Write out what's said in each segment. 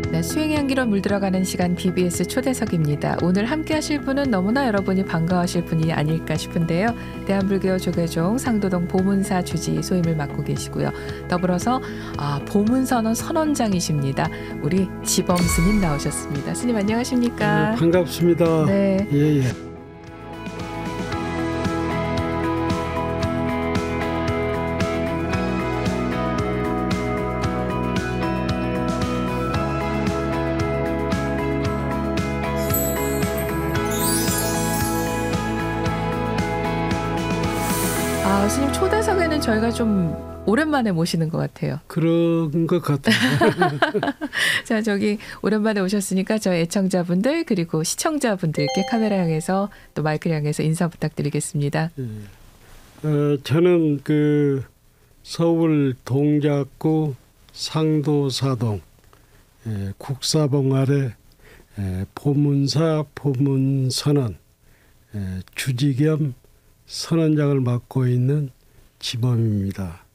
네, 수행의 향기로 물들어가는 시간 BBS 초대석입니다. 오늘 함께 하실 분은 너무나 여러분이 반가워하실 분이 아닐까 싶은데요. 대한불교 조계종 상도동 보문사 주지 소임을 맡고 계시고요. 더불어서 보문선언 선원장이십니다. 우리 지범 스님 나오셨습니다. 스님 안녕하십니까? 네, 반갑습니다. 네. 예. 스님 초대석에는 저희가 좀 오랜만에 모시는 것 같아요. 그런 것 같아요. 자, 저기 오랜만에 오셨으니까 저희 애청자분들 그리고 시청자분들께 카메라 향해서 또 마이크 향해서 인사 부탁드리겠습니다. 저는 그 서울 동작구 상도사동 국사봉 아래 보문사 보문선언 주지 겸 선언장을 맡고 있는 지범입니다.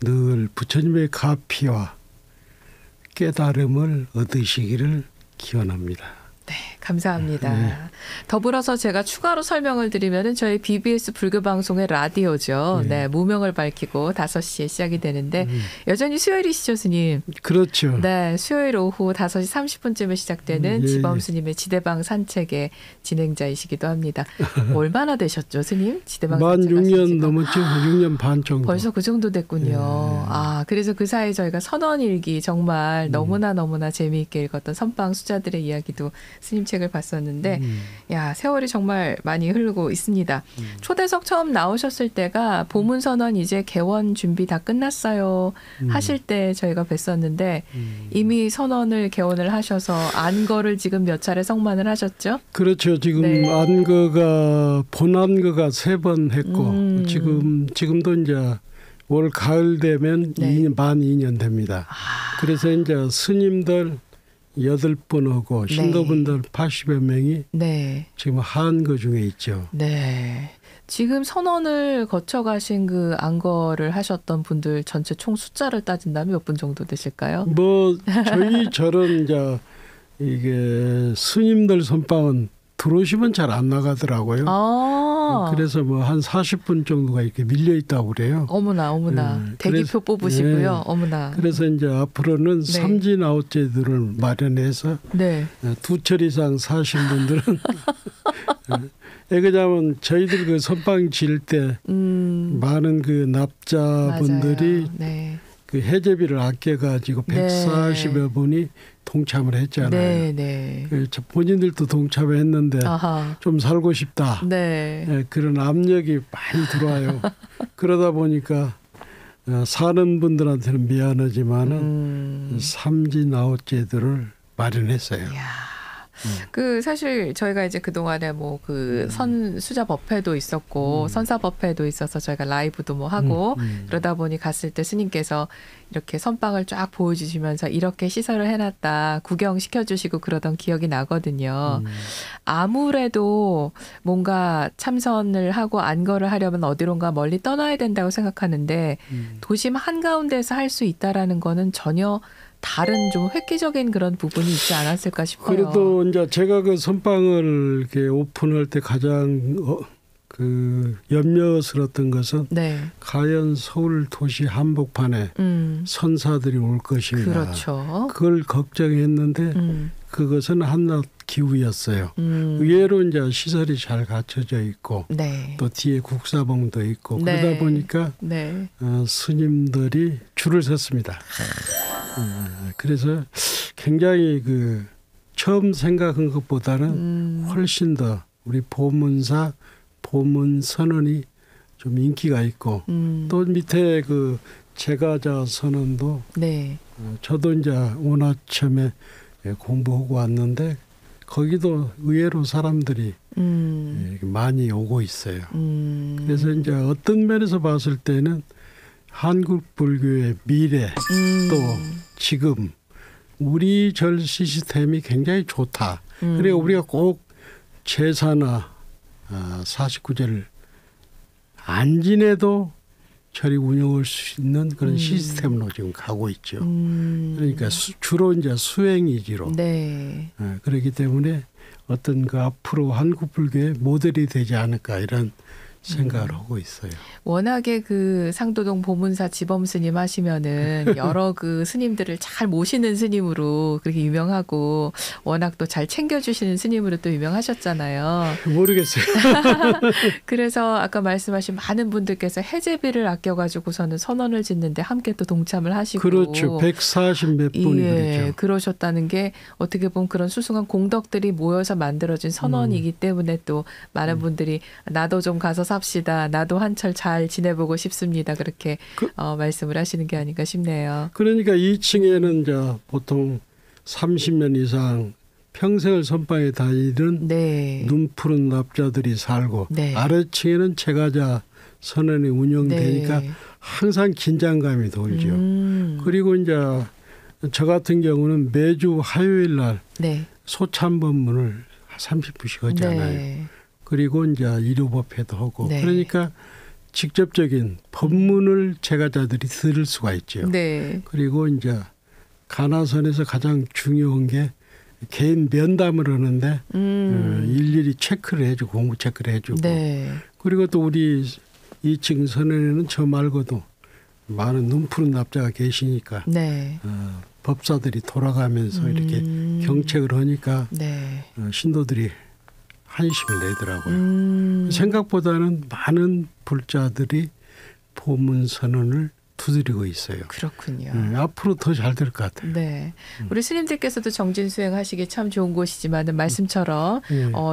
늘 부처님의 가피와 깨달음을 얻으시기를 기원합니다. 네, 감사합니다. 더불어서 제가 추가로 설명을 드리면은 저희 BBS 불교방송의 라디오죠. 네, 무명을 밝히고 5시에 시작이 되는데 여전히 수요일이시죠, 스님? 그렇죠. 네, 수요일 오후 5시 30분쯤에 시작되는 지범 스님의 지대방 산책의 진행자이시기도 합니다. 얼마나 되셨죠, 스님? 지대방 만 산책 6년 넘었죠. 6년 반 정도. 벌써 그 정도 됐군요. 그래서 그 사이 저희가 선언일기 정말 너무나 재미있게 읽었던 선방 수자들의 이야기도 스님 책을 봤었는데 야, 세월이 정말 많이 흐르고 있습니다. 초대석 처음 나오셨을 때가 보문선언 이제 개원 준비 다 끝났어요 하실 때 저희가 뵀었는데 이미 선언을 개원을 하셔서 안거를 지금 몇 차례 성만을 하셨죠? 그렇죠. 지금 안거가 본안거가 3번 했고 지금도 이제 올 가을 되면 만 2년 됩니다. 그래서 이제 스님들 8분 하고 신도분들 80여 명이 지금 한거 중에 있죠. 네. 지금 선언을 거쳐가신 그 안거를 하셨던 분들 전체 총 숫자를 따진다면 몇 분 정도 되실까요? 저런 이제 이게 스님들 선방은 들어오시면 잘 안 나가더라고요. 그래서 한 40분 정도가 이렇게 밀려 있다고 그래요. 어머나. 대기표 뽑으시고요. 어머나. 그래서 이제 앞으로는 삼진 아웃제들을 마련해서 2철 이상 사신 분들은 왜냐하면 저희들 그 선방 질 때 많은 그 납자분들이 그 해제비를 아껴가지고 140여 분이 동참을 했잖아요. 본인들도 동참했는데 좀 살고 싶다. 그런 압력이 많이 들어와요. 그러다 보니까 사는 분들한테는 미안하지만은 삼진 아웃제들을 마련했어요. 그 사실 저희가 이제 그 동안에 뭐 그 선수자 법회도 있었고 선사 법회도 있어서 저희가 라이브도 뭐 하고 그러다 보니 갔을 때 스님께서 이렇게 선방을 쫙 보여주시면서 이렇게 시설을 해놨다 구경시켜주시고 그러던 기억이 나거든요. 아무래도 뭔가 참선을 하고 안거를 하려면 어디론가 멀리 떠나야 된다고 생각하는데 도심 한가운데서 할 수 있다라는 거는 전혀 다른 좀 획기적인 그런 부분이 있지 않았을까 싶어요. 그래도 이제 제가 그 선방을 이렇게 오픈할 때 가장 그 염려스러웠던 것은 과연 서울 도시 한복판에 선사들이 올 것인가. 그렇죠. 그걸 걱정했는데 그것은 한낱 기우였어요. 의외로 이제 시설이 잘 갖춰져 있고 또 뒤에 국사봉도 있고 그러다 보니까 스님들이 줄을 섰습니다. 그래서 굉장히 그 처음 생각한 것보다는 훨씬 더 우리 보문사 보문선언이 좀 인기가 있고 또 밑에 그 제가자 선언도 저도 이제 원화첨에 공부하고 왔는데 거기도 의외로 사람들이 많이 오고 있어요. 그래서 이제 어떤 면에서 봤을 때는 한국 불교의 미래 또 지금 우리 절 시스템이 굉장히 좋다. 그리고 우리가 꼭 제사나 49제를 안 지내도 저리 운영할 수 있는 그런 시스템으로 지금 가고 있죠. 그러니까 주로 이제 수행 위주로. 네. 그렇기 때문에 어떤 그 앞으로 한국 불교의 모델이 되지 않을까 이런 생각을 하고 있어요. 워낙에 그 상도동 보문사 지범 스님 하시면은 여러 그 스님들을 잘 모시는 스님으로 그렇게 유명하고 워낙 또 잘 챙겨주시는 스님으로 또 유명하셨잖아요. 모르겠어요. 그래서 아까 말씀하신 많은 분들께서 해제비를 아껴가지고서는 선원을 짓는데 함께 또 동참을 하시고. 그렇죠. 140 몇 분이 예, 그렇죠. 그러셨다는 게 어떻게 보면 그런 수승한 공덕들이 모여서 만들어진 선원이기 때문에 또 많은 분들이 나도 좀 가서 삽시다. 나도 한철 잘 지내보고 싶습니다. 그렇게 말씀을 하시는 게 아닌가 싶네요. 그러니까 2층에는 이제 보통 30년 이상 평생을 선방에 다니던 네. 눈 푸른 납자들이 살고 네. 아래층에는 제가자 선언이 운영되니까 네. 항상 긴장감이 돌죠. 그리고 이제 저 같은 경우는 매주 화요일 날 네. 소참법문을 30분씩 하잖아요. 네. 그리고 이제 일요법회도 하고 네. 그러니까 직접적인 법문을 제가자들이 들을 수가 있죠. 네. 그리고 이제 가나선에서 가장 중요한 게 개인 면담을 하는데 일일이 체크를 해주고 공부 체크를 해주고 네. 그리고 또 우리 2층 선언에는 저 말고도 많은 눈푸른 납자가 계시니까 네. 법사들이 돌아가면서 이렇게 경책을 하니까 네. 신도들이 한심을 내더라고요. 생각보다는 많은 불자들이 보문 선언을 두드리고 있어요. 그렇군요. 앞으로 더 잘 될 것 같아요. 네, 우리 스님들께서도 정진 수행하시기 참 좋은 곳이지만은 말씀처럼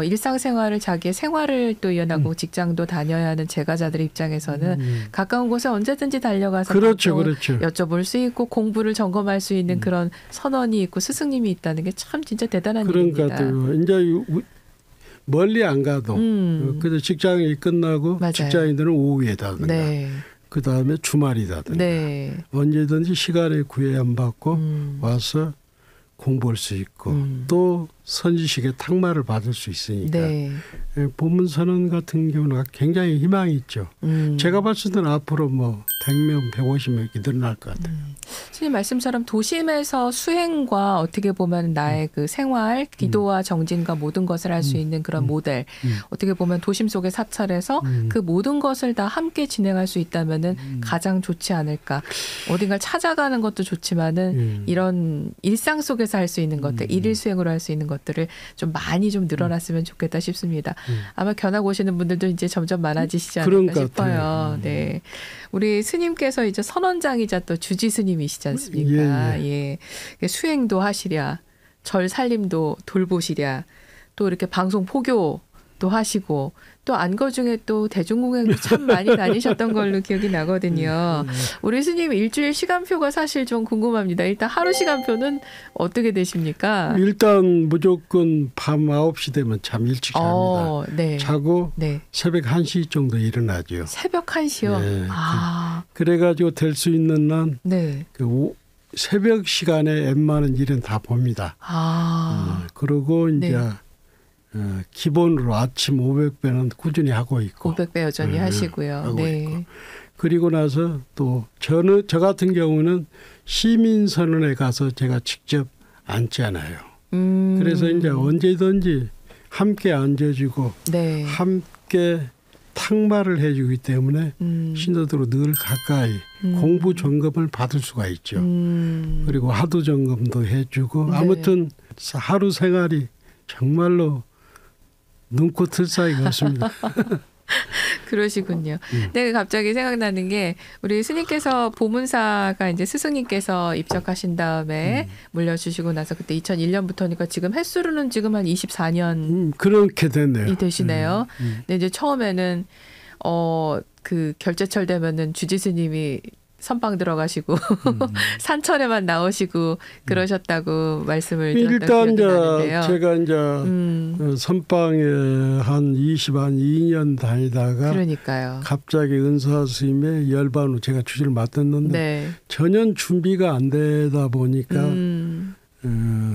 일상생활을 자기의 생활을 또 이어나고 직장도 다녀야 하는 제가자들 입장에서는 가까운 곳에 언제든지 달려가서 그렇죠, 그렇죠. 여쭤볼 수 있고 공부를 점검할 수 있는 그런 선언이 있고 스승님이 있다는 게 참 진짜 대단한 일입니다. 그러니까 이제 멀리 안 가도 그래서 직장이 끝나고 맞아요. 직장인들은 오후에다든가 네. 그다음에 주말이다든가 네. 언제든지 시간에 구애안 받고 와서 공부할 수 있고 또 선지식의 탁마를 받을 수 있으니까 네. 보문선언 같은 경우는 굉장히 희망이 있죠. 제가 봤을 때는 앞으로 뭐 100명, 150명 이렇게 늘어날 것 같아요. 스님 말씀처럼 도심에서 수행과 어떻게 보면 나의 그 생활, 기도와 정진과 모든 것을 할 수 있는 그런 모델. 어떻게 보면 도심 속의 사찰에서 그 모든 것을 다 함께 진행할 수 있다면은 가장 좋지 않을까. 어딘가를 찾아가는 것도 좋지만은 이런 일상 속에서 할 수 있는 것들, 일일 수행으로 할 수 있는 것들을 좀 많이 좀 늘어났으면 좋겠다 싶습니다. 아마 견학 오시는 분들도 이제 점점 많아지시지 않을까 싶어요. 네. 우리 스님께서 이제 선원장이자 또 주지 스님이시지 않습니까? 예. 수행도 하시랴, 절 살림도 돌보시랴, 또 이렇게 방송 포교도 하시고 또 안거 중에 또 대중공연도 참 많이 다니셨던 걸로 기억이 나거든요. 우리 스님 일주일 시간표가 사실 좀 궁금합니다. 일단 하루 시간표는 어떻게 되십니까? 일단 무조건 밤 9시 되면 잠 일찍 잡니다. 네. 자고 네. 새벽 1시 정도 일어나죠. 새벽 1시요? 네. 그래가지고 될 수 있는 난 네. 새벽 시간에 웬만한 일은 다 봅니다. 그리고 이제 네. 기본으로 아침 500배는 꾸준히 하고 있고 500배 여전히 하시고요. 하고 네. 있고. 그리고 나서 또 저 같은 경우는 시민선언에 가서 제가 직접 앉잖아요. 그래서 이제 언제든지 함께 앉아주고 네. 함께 탁마를 해주기 때문에 신도들로 늘 가까이 공부 점검을 받을 수가 있죠. 그리고 하도 점검도 해주고 네. 아무튼 하루 생활이 정말로 눈코 틀 사이가 없습니다. 그러시군요. 네, 갑자기 생각나는 게 우리 스님께서 보문사가 이제 스승님께서 입적하신 다음에 물려주시고 나서 그때 2001년부터니까 지금 횟수로는 지금 한 24년이 그렇게 됐네요. 되시네요. 근데 이제 처음에는 그 결제철 되면은 주지 스님이 선방 들어가시고 산천에만 나오시고 그러셨다고 말씀을 일단 드렸는데요. 제가 이제 선방에 한 2년 다니다가 그러니까요. 갑자기 은사 스님의 열반 후 제가 주지를 맡았는데 네. 전혀 준비가 안 되다 보니까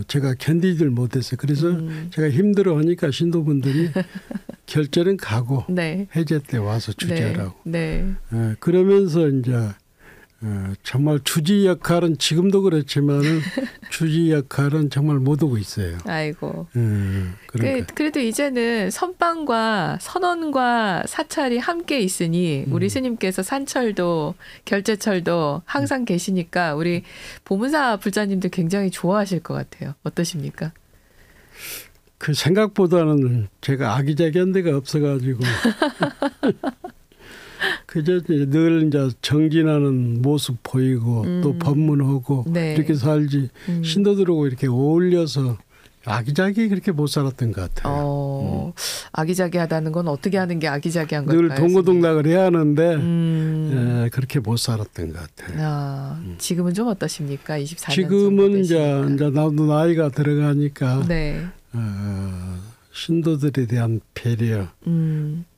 제가 견디질 못했어요. 그래서 제가 힘들어하니까 신도분들이 결제는 가고 네. 해제 때 와서 주재하라고. 네. 네. 그러면서 이제 정말 주지 역할은 지금도 그렇지만은 주지 역할은 정말 못 하고 있어요. 아이고. 그러니까. 그래도 이제는 선빵과 선원과 사찰이 함께 있으니 우리 스님께서 산철도 결제철도 항상 계시니까 우리 보문사 불자님들 굉장히 좋아하실 것 같아요. 어떠십니까? 그 생각보다는 제가 아기자기한 데가 없어가지고 그저 늘 이제 정진하는 모습 보이고 또 법문하고 네. 이렇게 살지 신도들하고 이렇게 어울려서 아기자기 그렇게 못 살았던 것 같아요. 아기자기하다는 건 어떻게 하는 게 아기자기한 걸까요? 늘 동고동락을 해야 하는데 그렇게 못 살았던 것 같아요. 지금은 좀 어떠십니까? 24년 지금은 이제 나도 나이가 들어가니까 네. 신도들에 대한 배려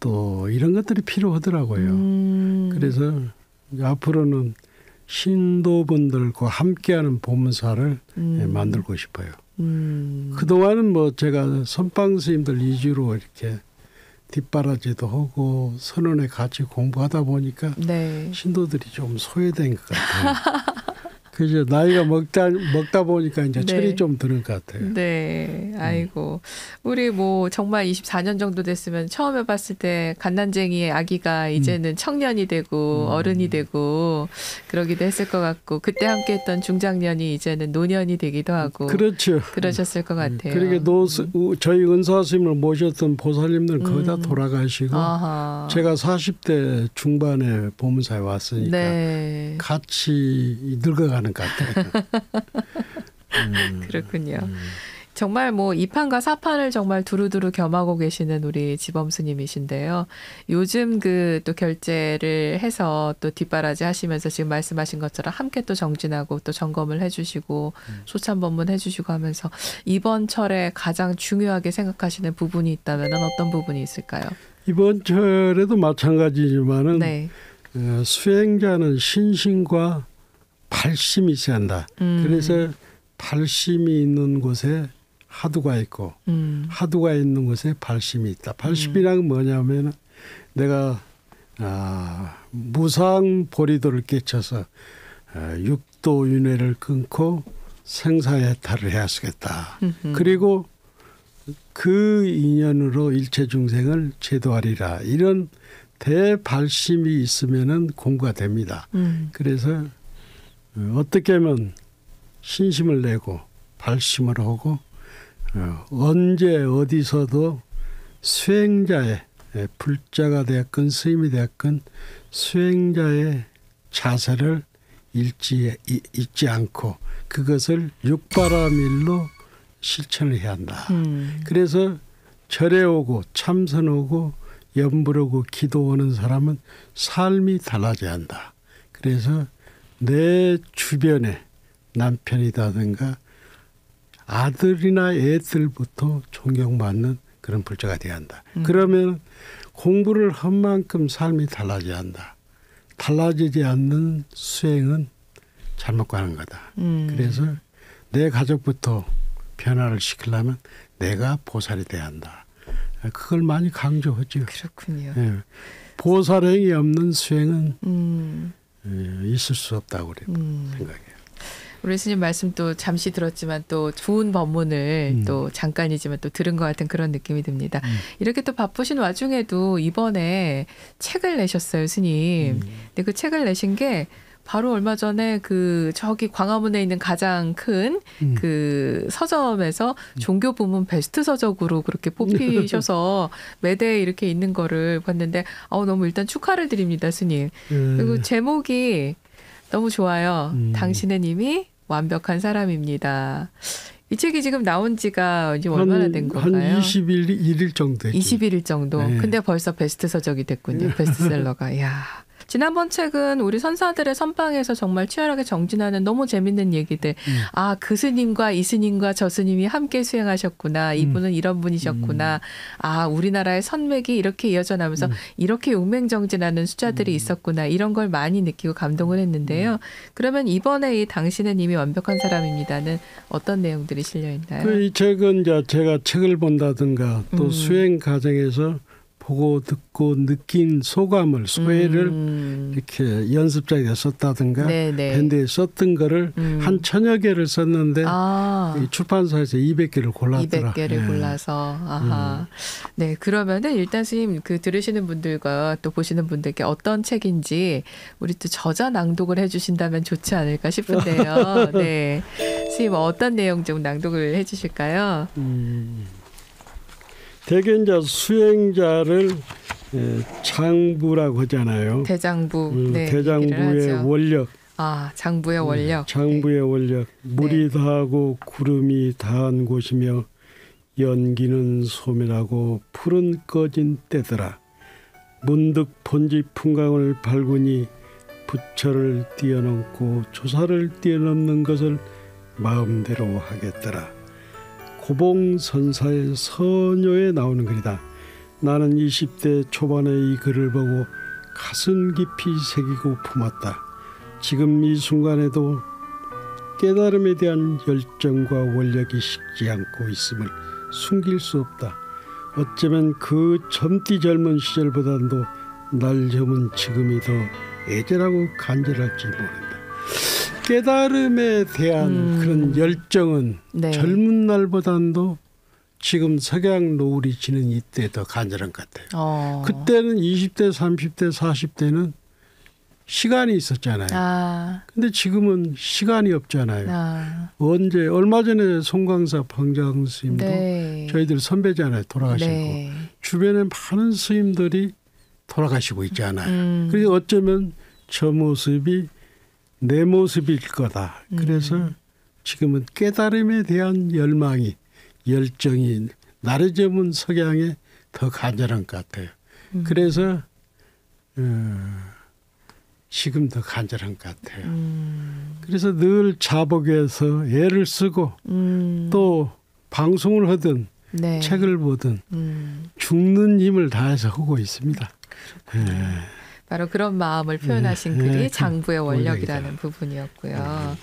또 이런 것들이 필요하더라고요. 그래서 앞으로는 신도분들과 함께하는 보문사를 만들고 싶어요. 그동안은 뭐 제가 선방 스님들 위주로 이렇게 뒷바라지도 하고 선원에 같이 공부하다 보니까 네. 신도들이 좀 소외된 것 같아요. 그죠. 나이가 먹다 보니까 이제 네. 철이 좀 드는 것 같아요. 네. 아이고. 우리 뭐 정말 24년 정도 됐으면 처음에 봤을 때 갓난쟁이의 아기가 이제는 청년이 되고 어른이 되고 그러기도 했을 것 같고 그때 함께 했던 중장년이 이제는 노년이 되기도 하고. 그렇죠. 그러셨을 것 같아요. 그러니까 저희 은사 스님을 모셨던 보살님들은 거의 다 돌아가시고 아하. 제가 40대 중반에 보문사에 왔으니까 네. 같이 늙어가는 것 같아요. 그렇군요. 정말 뭐 2판과 4판을 정말 두루두루 겸하고 계시는 우리 지범 스님이신데요. 요즘 그 또 결제를 해서 또 뒷바라지 하시면서 지금 말씀하신 것처럼 함께 또 정진하고 또 점검을 해주시고 소참법문 해주시고 하면서 이번 철에 가장 중요하게 생각하시는 부분이 있다면 어떤 부분이 있을까요? 이번 철에도 마찬가지지만은 네. 수행자는 신심과 발심이 있어야 한다. 그래서 발심이 있는 곳에 하두가 있고 하두가 있는 곳에 발심이 있다. 발심이란 건 뭐냐면 내가 무상보리도를 깨쳐서 육도윤회를 끊고 생사해탈을 해야겠다. 그리고 그 인연으로 일체중생을 제도하리라. 이런 대발심이 있으면은 공부가 됩니다. 그래서 어떻게 하면 신심을 내고 발심을 하고 언제 어디서도 수행자의 불자가 되었건 스님이 되었건 수행자의 자세를 잊지 않고 그것을 육바라밀로 실천을 해야 한다. 그래서 절에 오고 참선하고 염불하고 기도하는 사람은 삶이 달라져야 한다. 그래서 내 주변에 남편이라든가 아들이나 애들부터 존경받는 그런 불자가 되어야 한다. 그러면 공부를 한 만큼 삶이 달라져야 한다. 달라지지 않는 수행은 잘못 가는 거다. 그래서 내 가족부터 변화를 시키려면 내가 보살이 돼야 한다. 그걸 많이 강조하죠. 그렇군요. 예. 보살행이 없는 수행은 있을 수 없다고 생각해요. 우리 스님 말씀 또 잠시 들었지만 또 좋은 법문을 또 잠깐이지만 또 들은 것 같은 그런 느낌이 듭니다. 이렇게 또 바쁘신 와중에도 이번에 책을 내셨어요, 스님. 근데 그 책을 내신 게 바로 얼마 전에 그 저기 광화문에 있는 가장 큰 그 서점에서 종교 부문 베스트 서적으로 그렇게 뽑히셔서 매대에 이렇게 있는 거를 봤는데 너무 일단 축하를 드립니다, 스님. 그리고 제목이 너무 좋아요. 당신의 님이 완벽한 사람입니다. 이 책이 지금 나온 지가 이제 얼마나 된 건가요? 한 21일 정도 됐죠. 21일 정도. 네. 근데 벌써 베스트 서적이 됐군요. 베스트셀러가. 이야. 지난번 책은 우리 선사들의 선방에서 정말 치열하게 정진하는 너무 재밌는 얘기들. 그 스님과 이 스님과 저 스님이 함께 수행하셨구나. 이분은 이런 분이셨구나. 우리나라의 선맥이 이렇게 이어져 나면서 이렇게 용맹정진하는 수자들이 있었구나. 이런 걸 많이 느끼고 감동을 했는데요. 그러면 이번에 이 당신은 이미 완벽한 사람입니다는 어떤 내용들이 실려 있나요? 이 책은 이제 제가 책을 본다든가 또 수행 과정에서 보고 듣고 느낀 소감을 소회를 이렇게 연습장에 썼다든가 밴드에 썼던 거를 한 1000여 개를 썼는데 이 출판사에서 200개를 골랐더라. 200개를 골라서. 아하. 네, 그러면은 일단 스님 그 들으시는 분들과 또 보시는 분들께 어떤 책인지 우리 또 저자 낭독을 해주신다면 좋지 않을까 싶은데요. 네, 스님 어떤 내용 좀 낭독을 해주실까요? 대개 이제 수행자를 장부라고 하잖아요. 대장부. 네, 대장부의 원력. 장부의 원력. 장부의 원력. 물이 다하고 구름이 다한 곳이며 연기는 소멸하고 풀은 꺼진 때더라. 문득 본지 풍광을 발구니 부처를 뛰어넘고 조사를 뛰어넘는 것을 마음대로 하겠더라. 고봉선사의 선요에 나오는 글이다. 나는 20대 초반에 이 글을 보고 가슴 깊이 새기고 품었다. 지금 이 순간에도 깨달음에 대한 열정과 원력이 식지 않고 있음을 숨길 수 없다. 어쩌면 그 젊디 젊은 시절보다도 날 젊은 지금이 더 애절하고 간절할지 모른다. 깨달음에 대한 그런 열정은 젊은 날보다도 지금 석양 노을이 지는 이때 더 간절한 것 같아요. 그때는 20대, 30대, 40대는 시간이 있었잖아요. 근데 지금은 시간이 없잖아요. 언제 얼마 전에 송광사 방장 스님도 저희들 선배잖아요. 돌아가시고. 주변에 많은 스님들이 돌아가시고 있잖아요. 그래서 어쩌면 저 모습이 내 모습일 거다. 그래서 지금은 깨달음에 대한 열정이 나를 젊은 석양에 더 간절한 것 같아요. 그래서 지금 더 간절한 것 같아요. 그래서 늘 자복해서 애를 쓰고 또 방송을 하든 책을 보든 죽는 힘을 다해서 하고 있습니다. 바로 그런 마음을 표현하신 글이 장부의 원력이라는 부분이었고요.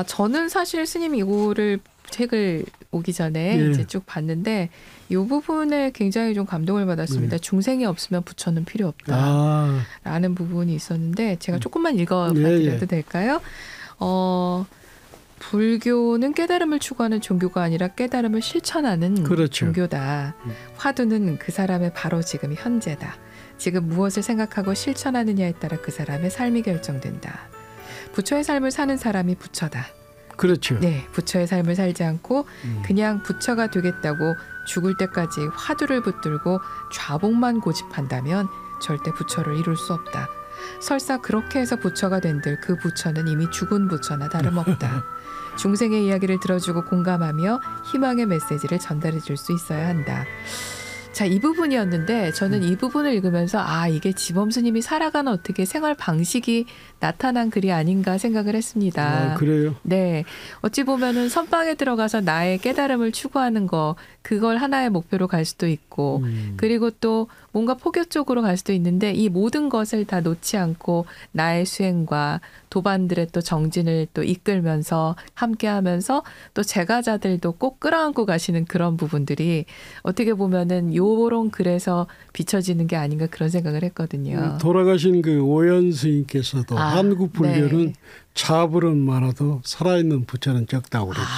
저는 사실 스님 이거를 책을 오기 전에 이제 쭉 봤는데 이 부분에 굉장히 좀 감동을 받았습니다. 중생이 없으면 부처는 필요 없다라는 부분이 있었는데 제가 조금만 읽어드려도 될까요? 불교는 깨달음을 추구하는 종교가 아니라 깨달음을 실천하는 종교다. 화두는 그 사람의 바로 지금 현재다. 지금 무엇을 생각하고 실천하느냐에 따라 그 사람의 삶이 결정된다. 부처의 삶을 사는 사람이 부처다. 그렇죠. 네, 부처의 삶을 살지 않고 그냥 부처가 되겠다고 죽을 때까지 화두를 붙들고 좌복만 고집한다면 절대 부처를 이룰 수 없다. 설사 그렇게 해서 부처가 된들 그 부처는 이미 죽은 부처나 다름없다. 중생의 이야기를 들어주고 공감하며 희망의 메시지를 전달해 줄 수 있어야 한다. 자, 이 부분이었는데 저는 이 부분을 읽으면서 이게 지범 스님이 살아가는 어떻게 생활 방식이 나타난 글이 아닌가 생각을 했습니다. 그래요? 네. 어찌 보면은 선방에 들어가서 나의 깨달음을 추구하는 거 그걸 하나의 목표로 갈 수도 있고 그리고 또 뭔가 포교 쪽으로 갈 수도 있는데 이 모든 것을 다 놓지 않고 나의 수행과 도반들의 또 정진을 또 이끌면서 함께하면서 또 제가자들도 꼭 끌어안고 가시는 그런 부분들이 어떻게 보면은 요런 글에서 비춰지는 게 아닌가 그런 생각을 했거든요. 돌아가신 그 오연 스님께서도 한국 불교는 자불은 많아도 살아있는 부처는 적다고 그랬죠.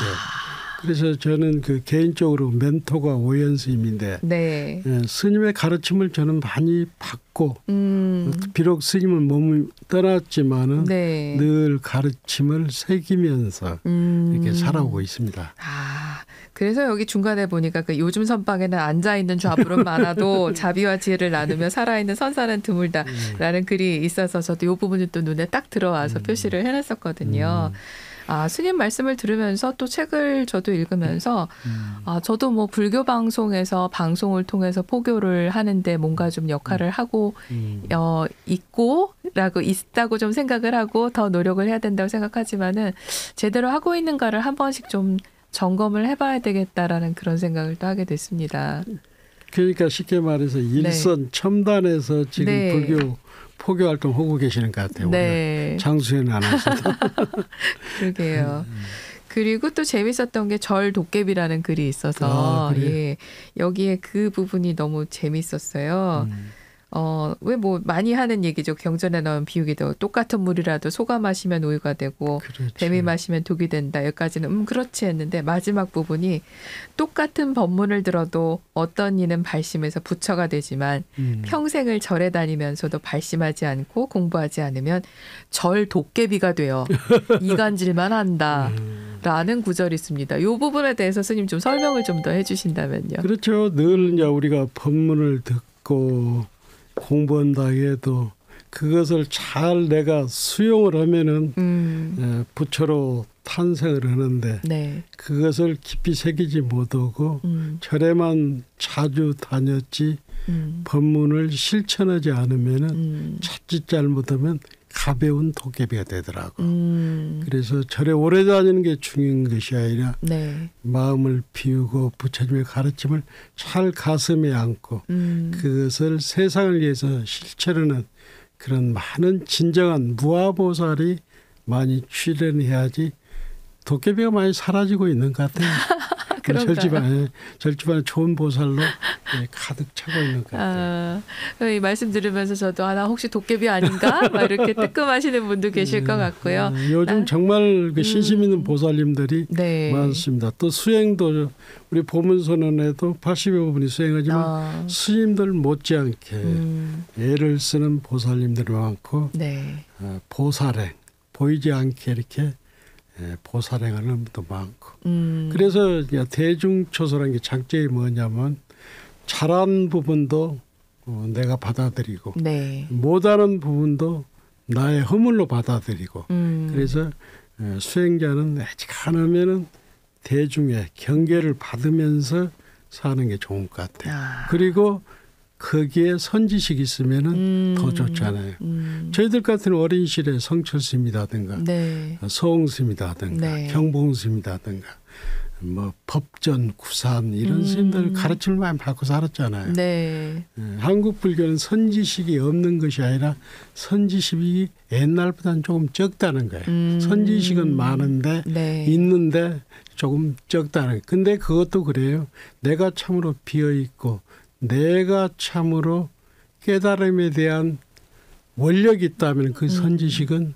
그래서 저는 그 개인적으로 멘토가 오연 스님인데 스님의 가르침을 저는 많이 받고 비록 스님은 몸을 떠났지만은 늘 가르침을 새기면서 이렇게 살아오고 있습니다. 그래서 여기 중간에 보니까 그 요즘 선방에는 앉아있는 좌불은 많아도 자비와 지혜를 나누며 살아있는 선사는 드물다라는 글이 있어서 저도 이 부분이 또 눈에 딱 들어와서 표시를 해놨었거든요. 스님 말씀을 들으면서 또 책을 저도 읽으면서 저도 뭐 불교 방송에서 방송을 통해서 포교를 하는데 뭔가 좀 역할을 하고 있다고 좀 생각을 하고 더 노력을 해야 된다고 생각하지만은 제대로 하고 있는가를 한 번씩 좀 점검을 해봐야 되겠다라는 그런 생각을 또 하게 됐습니다. 그러니까 쉽게 말해서 일선 첨단에서 지금 불교 포교 활동 하고 계시는 것 같아요. 장수현 아나운서도. 그러게요. 그리고 또 재밌었던 게 절 도깨비라는 글이 있어서 예, 여기에 그 부분이 너무 재밌었어요. 왜 뭐 많이 하는 얘기죠. 경전에 나온 비유기도 똑같은 물이라도 소가 마시면 오유가 되고 그렇죠. 뱀이 마시면 독이 된다. 여기까지는 그렇지 했는데 마지막 부분이 똑같은 법문을 들어도 어떤 이는 발심해서 부처가 되지만 평생을 절에 다니면서도 발심하지 않고 공부하지 않으면 절 도깨비가 되어 이간질만 한다. 라는 구절이 있습니다. 이 부분에 대해서 스님 좀 설명을 좀 더 해주신다면요. 그렇죠. 늘 이제 우리가 법문을 듣고 공부한다 해도 그것을 잘 내가 수용을 하면은 부처로 탄생을 하는데 네. 그것을 깊이 새기지 못하고 절에만 자주 다녔지 법문을 실천하지 않으면은 자칫 잘못하면 가벼운 도깨비가 되더라고. 그래서 절에 오래 다니는 게 중요한 것이 아니라 네. 마음을 비우고 부처님의 가르침을 잘 가슴에 안고 그것을 세상을 위해서 실천하는 그런 많은 진정한 무아보살이 많이 출연해야지 도깨비가 많이 사라지고 있는 것 같아요. 절집안에 좋은 보살로 가득 차고 있는 것 같아요. 이 말씀 들으면서 저도 나 혹시 도깨비 아닌가? 막 이렇게 뜨끔하시는 분도 계실 것 같고요. 요즘 정말 그 신심 있는 보살님들이 네. 많습니다. 또 수행도 우리 보문선언에도 80여 분이 수행하지만 스님들 못지않게 애를 쓰는 보살님들이 많고 네. 보살행 보이지 않게 이렇게 보살행하는 분도 많고 그래서 대중초소라는 게 장점이 뭐냐면 잘한 부분도 내가 받아들이고 네. 못하는 부분도 나의 허물로 받아들이고 그래서 수행자는 애지간하면은 대중의 경계를 받으면서 사는 게 좋은 것 같아요. 그리고 거기에 선지식이 있으면은 더 좋잖아요. 저희들 같은 어린 시절에 성철스님이라든가 네. 서홍스님이라든가 네. 경봉스님이라든가 뭐 법전, 구산 이런 스님들 가르침을 많이 받고 살았잖아요. 네. 한국 불교는 선지식이 없는 것이 아니라 선지식이 옛날보다는 조금 적다는 거예요. 선지식은 많은데 네. 있는데 조금 적다는 거예요. 근데 그것도 그래요. 내가 참으로 비어있고 내가 참으로 깨달음에 대한 원력이 있다면 그 선지식은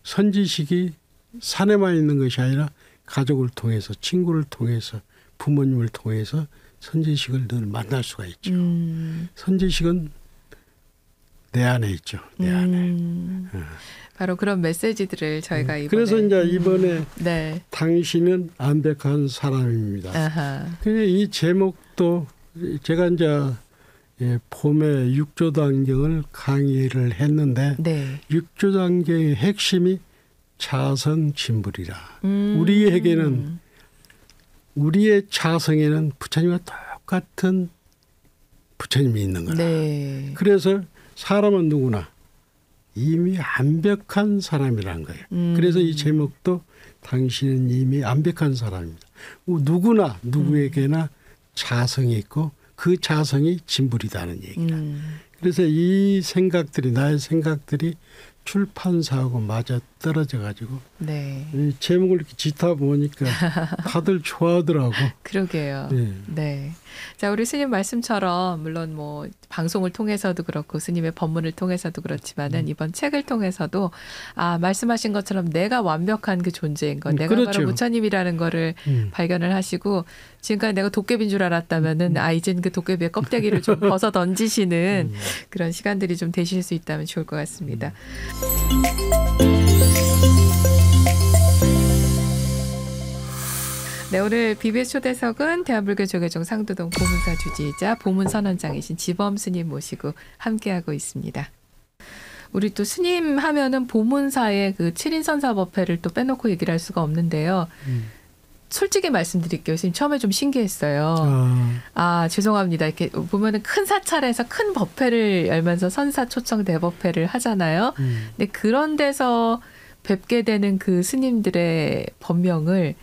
선지식이 산에만 있는 것이 아니라 가족을 통해서 친구를 통해서 부모님을 통해서 선지식을 늘 만날 수가 있죠. 선지식은 내 안에 있죠. 내 안에. 바로 그런 메시지들을 저희가 이번에. 그래서 이제 이번에 네. 당신은 완벽한 사람입니다. 그냥 이 제목도 제가 이제 봄에 육조단경을 강의를 했는데 네. 육조단경의 핵심이 자성진불이라. 우리에게는 우리의 자성에는 부처님과 똑같은 부처님이 있는 거다. 네. 그래서 사람은 누구나 이미 완벽한 사람이라는 거예요. 그래서 이 제목도 당신은 이미 완벽한 사람입니다. 누구나 누구에게나 자성이 있고 그 자성이 진불이다는 얘기다. 그래서 이 생각들이 나의 생각들이 출판사하고 맞아 떨어져 가지고 네. 이 제목을 이렇게 짓다 보니까 다들 좋아하더라고. 그러게요. 네. 네. 자, 우리 스님 말씀처럼 물론 뭐 방송을 통해서도 그렇고 스님의 법문을 통해서도 그렇지만은 이번 책을 통해서도 말씀하신 것처럼 내가 완벽한 그 존재인 것, 내가 그렇죠. 바로 부처님이라는 거를 발견을 하시고 지금까지 내가 도깨비인 줄 알았다면은 이젠 그 도깨비의 껍데기를 좀 벗어 던지시는 그런 시간들이 좀 되실 수 있다면 좋을 것 같습니다. 네, 오늘 BBS 초대석은 대한불교 조계종 상도동 보문사 주지이자 보문선원장이신 지범 스님 모시고 함께하고 있습니다. 우리 또 스님 하면은 보문사의 그 7인 선사법회를 또 빼놓고 얘기를 할 수가 없는데요. 솔직히 말씀드릴게요. 스님 처음에 좀 신기했어요. 죄송합니다. 이렇게 보면은 큰 사찰에서 큰 법회를 열면서 선사 초청 대법회를 하잖아요. 근데 그런 데서 뵙게 되는 그 스님들의 법명을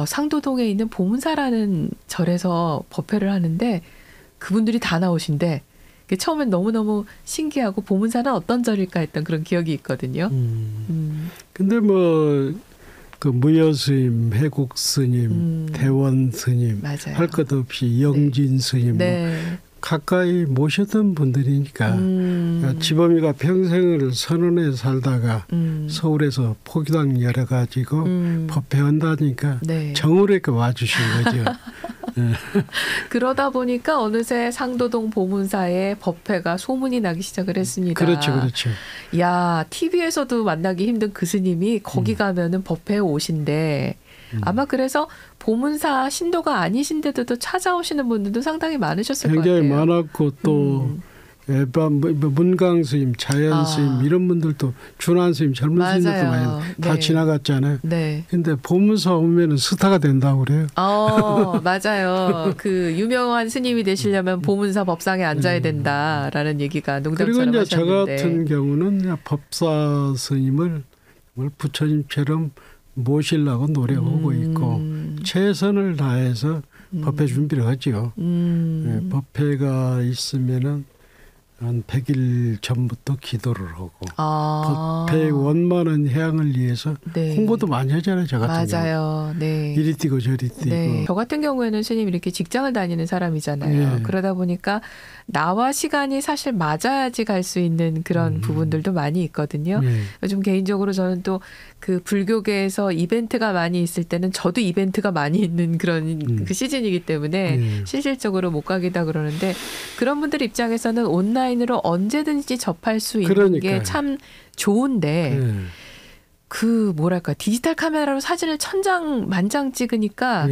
상도동에 있는 보문사라는 절에서 법회를 하는데 그분들이 다 나오신데 처음엔 너무너무 신기하고 보문사는 어떤 절일까 했던 그런 기억이 있거든요. 근데 뭐 그 무여 스님, 해국 스님, 대원 스님, 맞아요. 할 것 없이 영진 스님 뭐 가까이 모셨던 분들이니까 지범이가 평생을 선원에 살다가 서울에서 포교당 열어가지고 법회 한다니까 정으로게 와주신 거죠. 그러다 보니까 어느새 상도동 보문사에 법회가 소문이 나기 시작을 했습니다. 그렇죠, 그렇죠. 야, TV에서도 만나기 힘든 그 스님이 거기 가면은 법회에 오신대. 아마 그래서 보문사 신도가 아니신데도 찾아오시는 분들도 상당히 많으셨을 것 같아요. 굉장히 많았고 또 문강 스님, 자연 스님 이런 분들도 준환 스님, 젊은 스님들도 많이 다 지나갔잖아요. 근데 보문사 오면은 스타가 된다고 그래요. 맞아요. 그 유명한 스님이 되시려면 보문사 법상에 앉아야 된다라는 얘기가 농담처럼 그리고 이제 저 하셨는데. 같은 경우는 법사 스님을 부처님처럼 모시려고 노력하고 있고 최선을 다해서 법회 준비를 하죠. 법회가 있으면은 한 100일 전부터 기도를 하고 법회 원만한 해양을 위해서 홍보도 많이 하잖아요. 저 같은 맞아요. 경우. 이리 뛰고 저리 뛰고. 저 같은 경우에는 스님이 이렇게 직장을 다니는 사람이잖아요. 그러다 보니까 나와 시간이 사실 맞아야지 갈 수 있는 그런 부분들도 많이 있거든요. 요즘 개인적으로 저는 또 그 불교계에서 이벤트가 많이 있을 때는 저도 이벤트가 많이 있는 그런 그 시즌이기 때문에 실질적으로 못 가기다 그러는데 그런 분들 입장에서는 온라인으로 언제든지 접할 수 있는 게 참 좋은데 그 뭐랄까 디지털 카메라로 사진을 천장 만장 찍으니까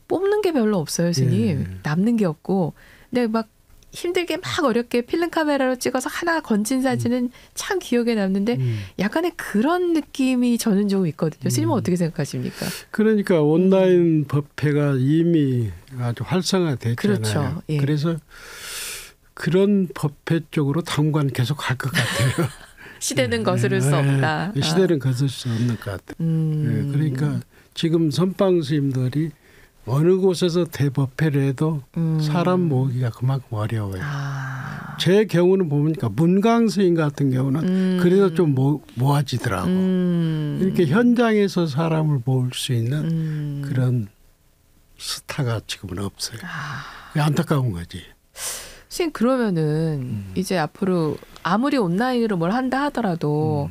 뽑는 게 별로 없어요, 스님. 남는 게 없고. 근데 막 힘들게 막 어렵게 필름 카메라로 찍어서 하나 건진 사진은 참 기억에 남는데 약간의 그런 느낌이 저는 좀 있거든요. 스님은 어떻게 생각하십니까? 그러니까 온라인 법회가 이미 아주 활성화됐잖아요. 그렇죠. 그래서 그런 법회 쪽으로 당분간 계속 갈 것 같아요. 시대는 거스를 수 없다. 시대는 거스를 수 없는 것 같아요. 그러니까 지금 선방 스님들이 어느 곳에서 대법회를 해도 사람 모으기가 그만큼 어려워요. 제 경우는 보니까 문강 스님 같은 경우는 그래도 좀 모아지더라고. 이렇게 현장에서 사람을 모을 수 있는 그런 스타가 지금은 없어요. 안타까운 거지. 선생님 그러면은 이제 앞으로 아무리 온라인으로 뭘 한다 하더라도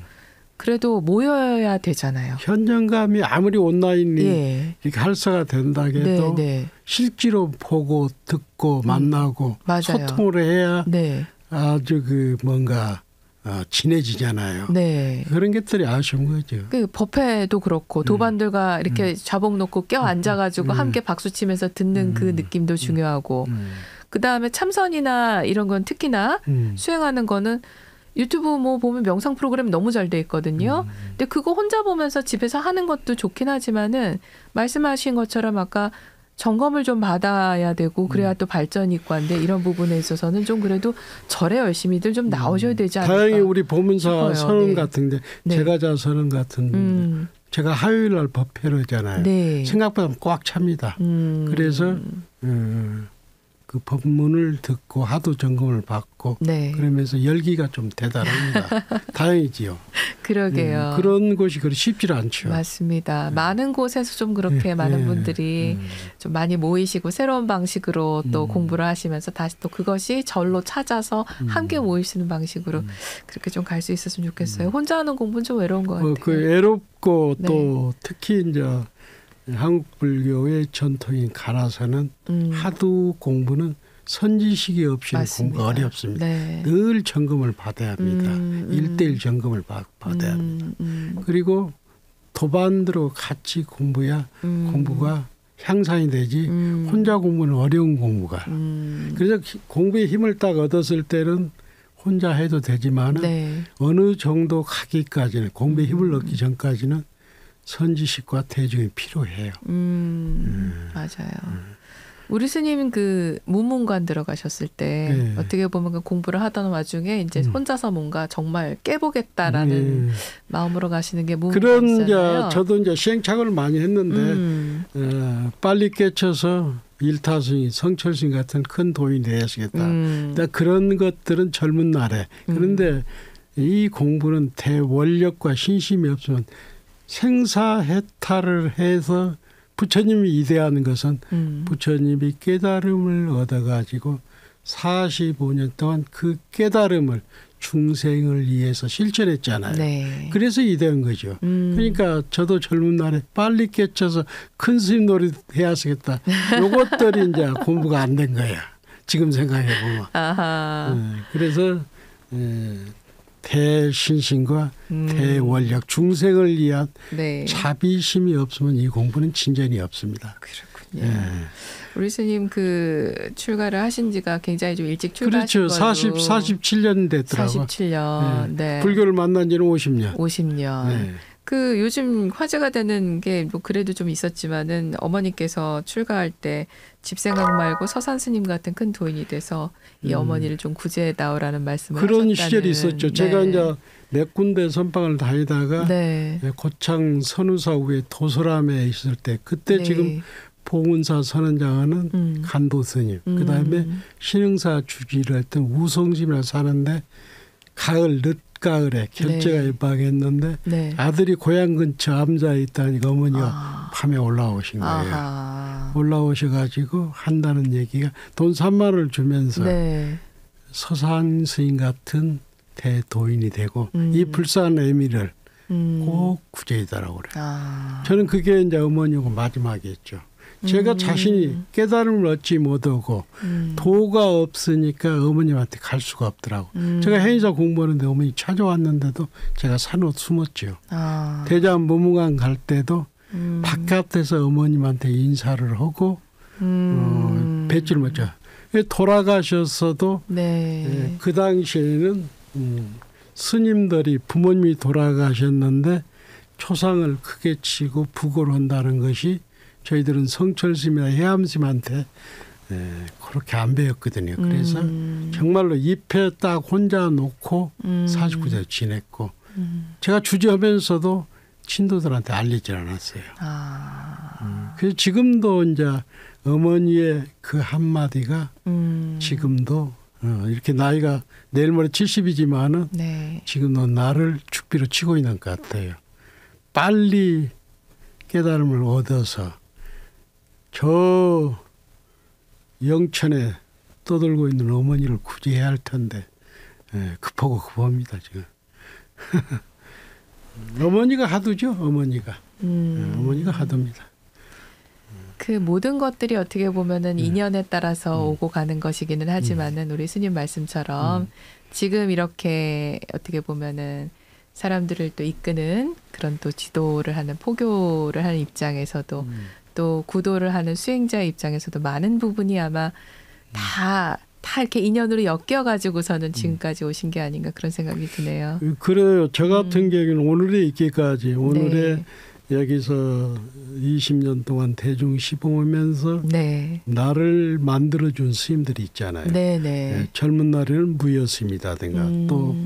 그래도 모여야 되잖아요. 현장감이 아무리 온라인이 이렇게 활성화 된다고 해도 실제로 보고 듣고 만나고 소통을 해야 아주 그 뭔가 친해지잖아요. 그런 것들이 아쉬운 거죠. 그 법회도 그렇고 도반들과 이렇게 자복 놓고 껴 앉아가지고 함께 박수 치면서 듣는 그 느낌도 중요하고 그다음에 참선이나 이런 건 특히나 수행하는 거는 유튜브 뭐 보면 명상 프로그램 너무 잘 돼 있거든요. 근데 그거 혼자 보면서 집에서 하는 것도 좋긴 하지만은 말씀하신 것처럼 아까 점검을 좀 받아야 되고 그래야 또 발전이 있고 한데 이런 부분에 있어서는 좀 그래도 절에 열심히들 좀 나오셔야 되지 않을까 다행히 우리 보문사 싶어요. 선언 같은데 제가자 선언 같은 제가 화요일 날 법회를 하잖아요. 생각보다 꽉 찹니다. 그래서 그 법문을 듣고 하도 점검을 받고 그러면서 열기가 좀 대단합니다. 다행이지요. 그러게요. 그런 곳이 그리 쉽지 않죠. 맞습니다. 많은 곳에서 좀 그렇게 많은 분들이 좀 많이 모이시고 새로운 방식으로 또 공부를 하시면서 다시 또 그것이 절로 찾아서 함께 모이시는 방식으로 그렇게 좀 갈 수 있었으면 좋겠어요. 혼자 하는 공부는 좀 외로운 것 같아요. 그 외롭고 또 특히 이제 한국 불교의 전통인 가라사는 하도 공부는 선지식이 없이는 공부가 어렵습니다. 늘 점검을 받아야 합니다. 1:1 점검을 받아야 합니다. 그리고 도반들하고 같이 공부야 공부가 향상이 되지 혼자 공부는 어려운 공부가. 그래서 공부에 힘을 딱 얻었을 때는 혼자 해도 되지만 어느 정도 가기까지는 공부에 힘을 얻기 전까지는 선지식과 대중이 필요해요. 맞아요. 우리 스님 그 무문관 들어가셨을 때 어떻게 보면 그 공부를 하던 와중에 이제 혼자서 뭔가 정말 깨보겠다라는 마음으로 가시는 게 무문관이잖아요. 저도 이제 시행착오를 많이 했는데 빨리 깨쳐서 일타스님, 성철스님 같은 큰 도인이 되어야겠다. 그런 것들은 젊은 날에. 그런데 이 공부는 대원력과 신심이 없으면 생사해탈을 해서 부처님이 이대하는 것은 부처님이 깨달음을 얻어가지고 45년 동안 그 깨달음을 중생을 위해서 실천했잖아요. 네. 그래서 이대한 거죠. 그러니까 저도 젊은 날에 빨리 깨쳐서 큰 스님 노릇 해야 하겠다. 요것들이 이제 공부가 안 된 거야. 지금 생각해 보면. 아하. 그래서 대신신과 대원력 중생을 위한 네. 자비심이 없으면 이 공부는 진전이 없습니다. 그렇군요. 우리 스님 그 출가를 하신 지가 굉장히 좀 일찍 출가하신 그렇죠. 걸로. 47년 됐더라고요. 47년. 네. 불교를 만난 지는 50년. 50년. 네. 그 요즘 화제가 되는 게 뭐 그래도 좀 있었지만은 어머니께서 출가할 때 집생각 말고 서산 스님 같은 큰 도인이 돼서 이 어머니를 좀 구제해 다오라는 말씀을 그런 하셨다는. 시절이 있었죠. 네. 제가 이제 몇 군데 선방을 다니다가 네. 고창 선우사후에 도소람에 있을 때 그때 네. 지금 봉은사 선원장하는 간도 스님, 그다음에 신흥사 주지를 했던 우성심이라 사는데 가을 늦가을에 결제가 입학했는데 네. 아들이 고향 근처 암자에 있다니까 어머니가 밤에 올라오신 거예요. 아하. 올라오셔가지고 한다는 얘기가 돈 3만 원을 주면서 네. 서산 스님 같은 대도인이 되고 이 불쌍한 애미를 꼭 구제해달라고 그래요. 아. 저는 그게 이제 어머니고 마지막이었죠. 제가 자신이 깨달음을 얻지 못하고 도가 없으니까 어머님한테 갈 수가 없더라고. 제가 해의사 공부하는데 어머니 찾아왔는데도 제가 산으로 숨었죠. 아. 대전 무문관 갈 때도 바깥에서 어머님한테 인사를 하고 뵙지를 못죠. 돌아가셨어도 네. 그 당시에는 스님들이 부모님이 돌아가셨는데 초상을 크게 치고 부고를 한다는 것이 저희들은 성철스님이나 해암스님한테 그렇게 안 배웠거든요. 그래서 정말로 잎에 딱 혼자 놓고 49세 지냈고 제가 주지하면서도 친도들한테 알리질 않았어요. 아. 그래서 지금도 이제 어머니의 그 한마디가 지금도 이렇게 나이가 내일 모레 70이지만은 네. 지금도 나를 죽비로 치고 있는 것 같아요. 빨리 깨달음을 얻어서 저 영천에 떠들고 있는 어머니를 구제해야 할 텐데 급하고 급합니다 지금. 어머니가 하도죠. 어머니가 하도입니다. 그 모든 것들이 어떻게 보면은 인연에 따라서 오고 가는 것이기는 하지만은 우리 스님 말씀처럼 지금 이렇게 어떻게 보면은 사람들을 또 이끄는 그런 또 지도를 하는 포교를 하는 입장에서도 또 구도를 하는 수행자의 입장에서도 많은 부분이 아마 다 이렇게 인연으로 엮여가지고서는 지금까지 오신 게 아닌가 그런 생각이 드네요. 그래요. 저 같은 경우는 오늘에 있기까지 오늘에 네. 여기서 20년 동안 대중 시봉하면서 네. 나를 만들어준 스님들이 있잖아요. 네네. 젊은 날에는 무여스님이라든가 또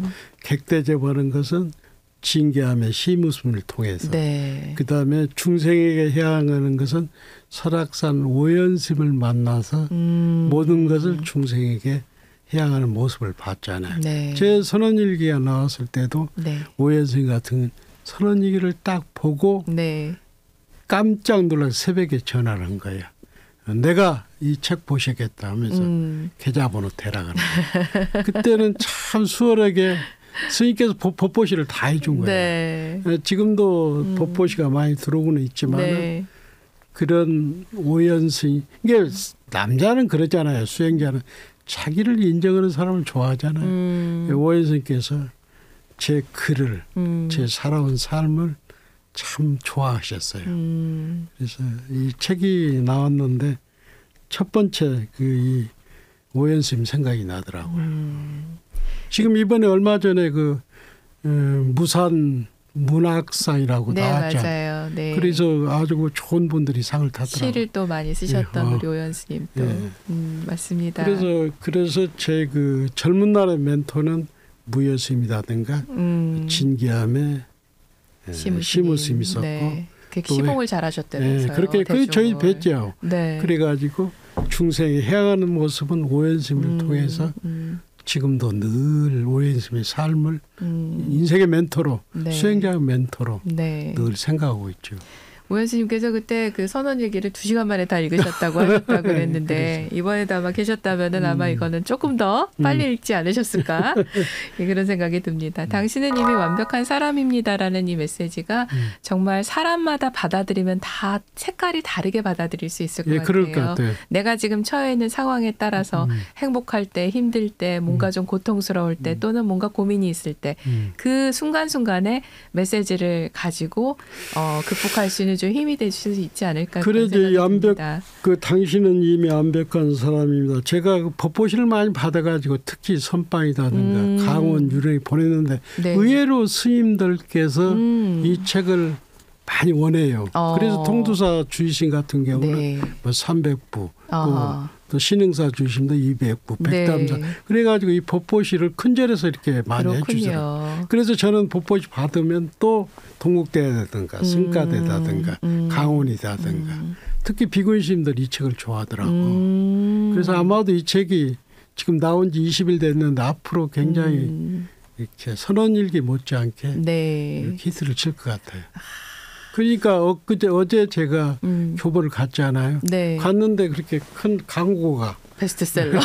객대접하는 것은 징계함의 시무스을 통해서 네. 그다음에 중생에게 향하는 것은 설악산 오연스님을 만나서 모든 것을 중생에게 향하는 모습을 봤잖아요. 네. 제 선언일기가 나왔을 때도 네. 오연스님 같은 선언일기를 딱 보고 네. 깜짝 놀라서 새벽에 전화를 한 거예요. 내가 이 책 보시겠다 하면서 계좌번호 대라가는 거예요. 그때는 참 수월하게 스님께서 법보시를 다 해준 거예요. 네. 지금도 법보시가 많이 들어오고는 있지만 네. 그런 오연스님 이게 남자는 그러잖아요. 수행자는 자기를 인정하는 사람을 좋아하잖아요. 오연스님께서 제 글을 제 살아온 삶을 참 좋아하셨어요. 그래서 이 책이 나왔는데 첫 번째 이 오연스님 생각이 나더라고요. 지금 이번에 얼마 전에 그 무산 문학상이라고 네, 나왔죠. 맞아요. 네. 그래서 아주 좋은 분들이 상을 탔더라고요. 시를 또 많이 쓰셨던 예, 우리 오연스님도 맞습니다. 그래서 제 그 젊은 날의 멘토는 무여스님이라든가 진기함의 시무스님이 있었고 네. 시봉을 잘하셨다면서요. 그렇게 저희 뵀죠. 네. 그래가지고 중생이 해양하는 모습은 오연스님을 통해서 지금도 늘 오해인 스님의 삶을 인생의 멘토로 네. 수행자의 멘토로 네. 늘 생각하고 있죠. 오현 스님께서 그때 그 선언일기를 2시간 만에 다 읽으셨다고 하셨다고 그랬는데 이번에도 아마 계셨다면은 아마 이거는 조금 더 빨리 읽지 않으셨을까 그런 생각이 듭니다. 당신은 이미 완벽한 사람입니다라는 이 메시지가 정말 사람마다 받아들이면 다 색깔이 다르게 받아들일 수 있을 것 같아요. 그럴 것 같아요. 내가 지금 처해 있는 상황에 따라서 행복할 때, 힘들 때, 뭔가 좀 고통스러울 때 또는 뭔가 고민이 있을 때 그 순간순간에 메시지를 가지고 극복할 수 있는 좀 힘이 될 수 있지 않을까 그런 생각이 듭니다. 당신은 이미 완벽한 사람입니다. 제가 그 법보시를 많이 받아가지고 특히 선빵이라든가 강원 유령이 보냈는데 네. 의외로 스님들께서 이 책을 많이 원해요. 그래서 통도사 주의심 같은 경우는 네. 뭐 300부 또 신흥사 주의심도 200부 백담사 네. 그래가지고 이 법보시를 큰절에서 이렇게 많이 해주죠. 그래서 저는 법보시 받으면 또 동국대라든가 승가대라든가 강원이라든가 특히 비구인스님들 이 책을 좋아하더라고. 그래서 아마도 이 책이 지금 나온 지 20일 됐는데 앞으로 굉장히 이렇게 선언일기 못지않게 네. 히트를 칠 것 같아요. 그러니까 어제 제가 교보를 갔잖아요. 네. 갔는데 그렇게 큰 광고가 베스트셀러.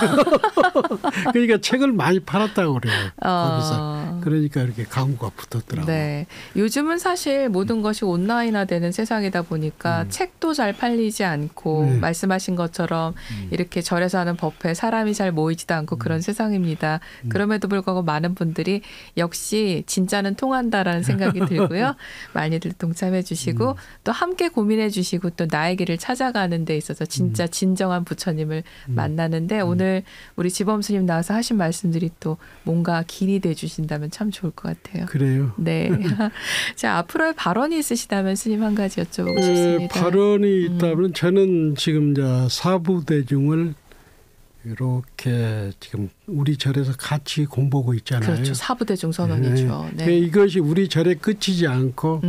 그러니까 책을 많이 팔았다고 그래요. 거기서. 그러니까 이렇게 광고가 붙었더라고요. 네. 요즘은 사실 모든 것이 온라인화되는 세상이다 보니까 책도 잘 팔리지 않고 말씀하신 것처럼 이렇게 절에서 하는 법회 사람이 잘 모이지도 않고 그런 세상입니다. 그럼에도 불구하고 많은 분들이 역시 진짜는 통한다라는 생각이 들고요. 많이들 동참해 주시고 또 함께 고민해 주시고 또 나의 길을 찾아가는 데 있어서 진짜 진정한 부처님을 만나는데 오늘 우리 지범 스님 나와서 하신 말씀들이 또 뭔가 길이 돼 주신다면 참 좋을 것 같아요. 그래요. 네. 자, 앞으로의 발언이 있으시다면 스님 한 가지 여쭤보고 싶습니다. 발언이 있다면 저는 지금 사부대중을 이렇게 지금 우리 절에서 같이 공부하고 있잖아요. 그렇죠. 사부대중 선언이죠. 네. 네. 이것이 우리 절에 끝이지 않고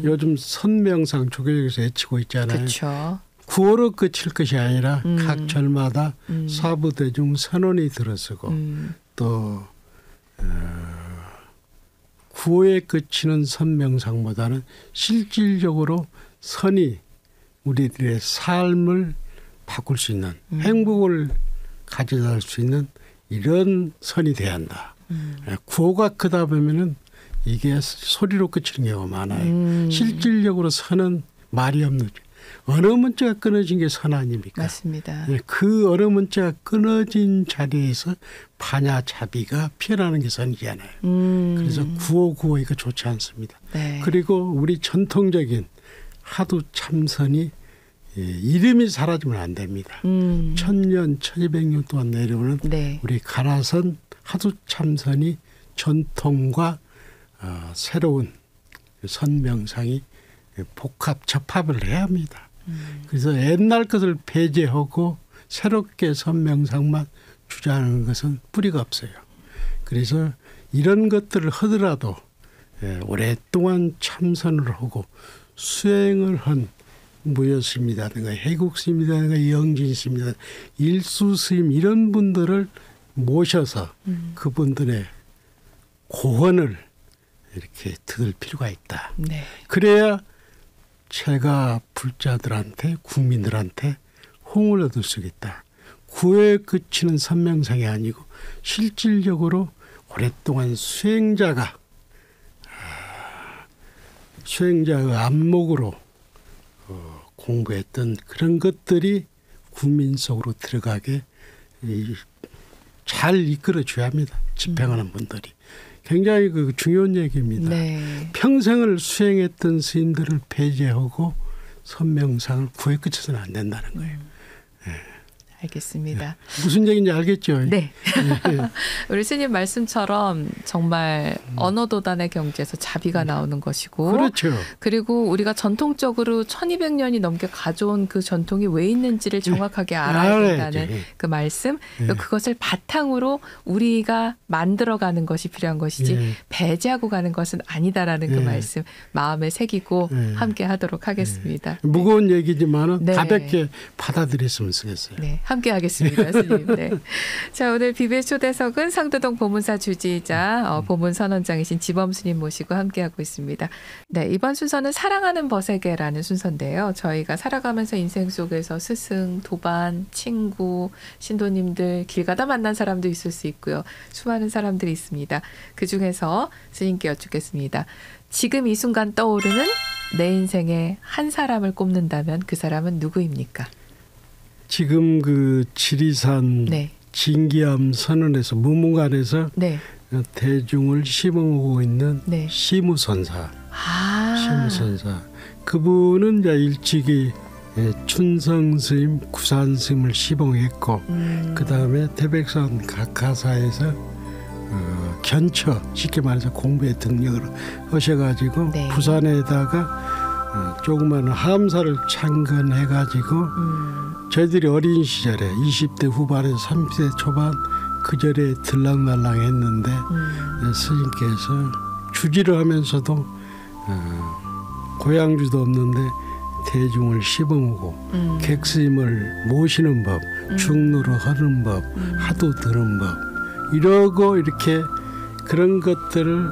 요즘 선명상 조교에서 외치고 있잖아요. 그렇죠. 9월로 끝일 것이 아니라 각 절마다 사부대중 선언이 들어서고 또 9호에 그치는 선명상보다는 실질적으로 선이 우리들의 삶을 바꿀 수 있는 행복을 가져다 줄 수 있는 이런 선이 돼야 한다. 9호가 크다 보면은 이게 소리로 그치는 경우가 많아요. 실질적으로 선은 말이 없는 어느 문자가 끊어진 게 선 아닙니까? 맞습니다. 그 어느 문자가 끊어진 자리에서 파냐자비가 피어나는 게 선이잖아요. 그래서 959 이거 좋지 않습니다. 네. 그리고 우리 전통적인 하두 참선이 이름이 사라지면 안 됩니다. 1000년, 1200년 동안 내려오는 네. 우리 가라선 하두 참선이 전통과 새로운 선명상이 복합 접합을 해야 합니다. 그래서 옛날 것을 배제하고 새롭게 선명상만 주장하는 것은 뿌리가 없어요. 그래서 이런 것들을 하더라도 오랫동안 참선을 하고 수행을 한 무여스님이라든가 해국스님이라든가 영진스님이라든가 일수스님 이런 분들을 모셔서 그분들의 고언을 이렇게 들을 필요가 있다. 네. 그래야 제가 불자들한테 국민들한테 호응을 얻을 수 있다. 구에 그치는 선명상이 아니고 실질적으로 오랫동안 수행자가 수행자의 안목으로 공부했던 그런 것들이 국민 속으로 들어가게 잘 이끌어줘야 합니다. 집행하는 분들이. 굉장히 중요한 얘기입니다. 네. 평생을 수행했던 스님들을 배제하고 선명상을 구에 그쳐서는 안 된다는 거예요. 알겠습니다. 무슨 얘기인지 알겠죠? 네. 우리 스님 말씀처럼 정말 언어도단의 경지에서 자비가 나오는 것이고 그렇죠. 그리고 우리가 전통적으로 1200년이 넘게 가져온 그 전통이 왜 있는지를 정확하게 알아야 된다는 그 말씀 그것을 바탕으로 우리가 만들어가는 것이 필요한 것이지 배제하고 가는 것은 아니다라는 그 말씀 마음에 새기고 함께 하도록 하겠습니다. 무거운 얘기지만 가볍게 받아들였으면 쓰겠어요. 네. 함께 하겠습니다, 스님. 네. 자, 오늘 BBS 초대석은 상도동 보문사 주지이자 보문 선원장이신 지범 스님 모시고 함께하고 있습니다. 네, 이번 순서는 사랑하는 벗에게라는 순서인데요. 저희가 살아가면서 인생 속에서 스승, 도반, 친구, 신도님들 길 가다 만난 사람도 있을 수 있고요. 수많은 사람들이 있습니다. 그중에서 스님께 여쭙겠습니다. 지금 이 순간 떠오르는 내 인생의 한 사람을 꼽는다면 그 사람은 누구입니까? 지금 그 지리산 네. 진기암 선언에서 무문관에서 네. 대중을 시봉하고 있는 네. 시무선사. 아. 시무선사. 그분은 이제 일찍이 춘성 스님, 구산 스님을 시봉했고 그 다음에 태백산 각하사에서 견처 쉽게 말해서 공부에 등력을 하셔가지고 네. 부산에다가 조그마한 함사를 창건해가지고 저희들이 어린 시절에 20대 후반에서 30대 초반 그 절에 들락날락했는데 스님께서 주지를 하면서도 고향주도 없는데 대중을 시봉하고 객스님을 모시는 법, 중노를 하는 법, 하도 들은 법 이러고 이렇게 그런 것들을